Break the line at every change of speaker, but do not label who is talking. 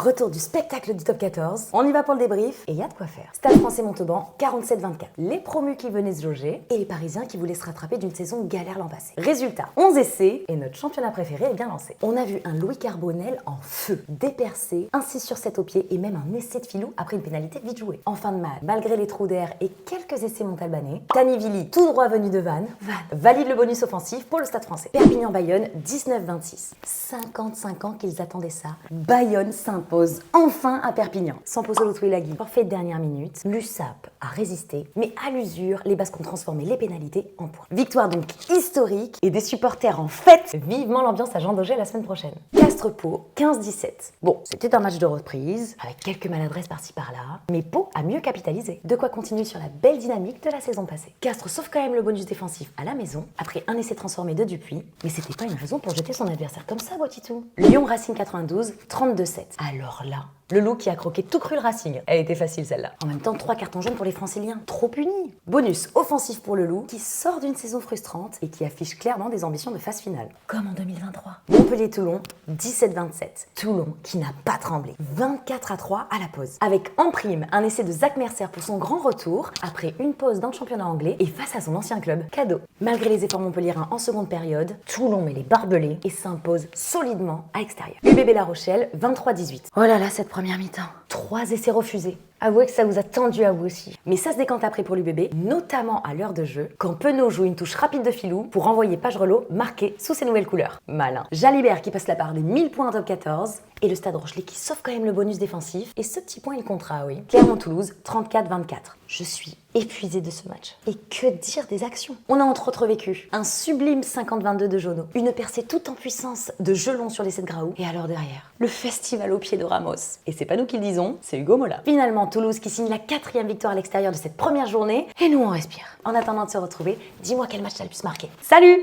Retour du spectacle du top 14. On y va pour le débrief et il y a de quoi faire. Stade Français Montauban, 47-24. Les promus qui venaient se jauger et les Parisiens qui voulaient se rattraper d'une saison galère l'an passé. Résultat, 11 essais et notre championnat préféré est bien lancé. On a vu un Louis Carbonel en feu, dépercé, un 6 sur 7 au pied et même un essai de filou après une pénalité vite jouée. En fin de match, malgré les trous d'air et quelques essais montalbanais, Tanivili, tout droit venu de Vannes, valide le bonus offensif pour le Stade Français. Perpignan-Bayonne, 19-26. 55 ans qu'ils attendaient ça. Bayonne s'impose enfin à Perpignan. Sans Pozzolo Tuilagi, forfait de dernière minute, l'USAP a résisté, mais à l'usure, les Basques ont transformé les pénalités en points. Victoire donc historique et des supporters en fête. Vivement l'ambiance à Jean Daugé la semaine prochaine. Castres-Pau, 15-17. Bon, c'était un match de reprise, avec quelques maladresses par-ci par-là, mais Pau a mieux capitalisé. De quoi continuer sur la belle dynamique de la saison passée. Castres sauve quand même le bonus défensif à la maison, après un essai transformé de Dupuis, mais c'était pas une raison pour jeter son adversaire comme ça, Botitou. Lyon Racing 92, 32-7. Alors là, le loup qui a croqué tout cru le Racing. Elle était facile celle-là. En même temps, 3 cartons jaunes pour les Franciliens. Trop punis. Bonus offensif pour le loup qui sort d'une saison frustrante et qui affiche clairement des ambitions de phase finale. Comme en 2023. Montpellier-Toulon, 17-27. Toulon qui n'a pas tremblé. 24-3 à la pause. Avec en prime un essai de Zach Mercer pour son grand retour après une pause dans le championnat anglais et face à son ancien club. Cadeau. Malgré les efforts montpelliérains en seconde période, Toulon met les barbelés et s'impose solidement à l'extérieur. UBB La Rochelle, 23-18. Oh là là, cette première mi-temps. 3 essais refusés. Avouez que ça vous a tendu à vous aussi. Mais ça se décante après pour l'UBB, notamment à l'heure de jeu, quand Penaud joue une touche rapide de filou pour envoyer Pagerelot marqué sous ses nouvelles couleurs. Malin. Jalibert qui passe la barre des 1000 points en top 14 et le Stade Rochelet qui sauve quand même le bonus défensif. Et ce petit point, il comptera, oui. Clermont-Toulouse, 34-24. Je suis épuisée de ce match. Et que dire des actions? On a entre autres vécu un sublime 50-22 de Jono, une percée toute en puissance de Gelon sur l'essai de Graou, et alors derrière, le festival au pied de Ramos. Et c'est pas nous qui le disons, c'est Hugo Mola. Finalement, Toulouse qui signe la 4e victoire à l'extérieur de cette première journée, et nous on respire. En attendant de se retrouver, dis-moi quel match t'as le plus marqué. Salut!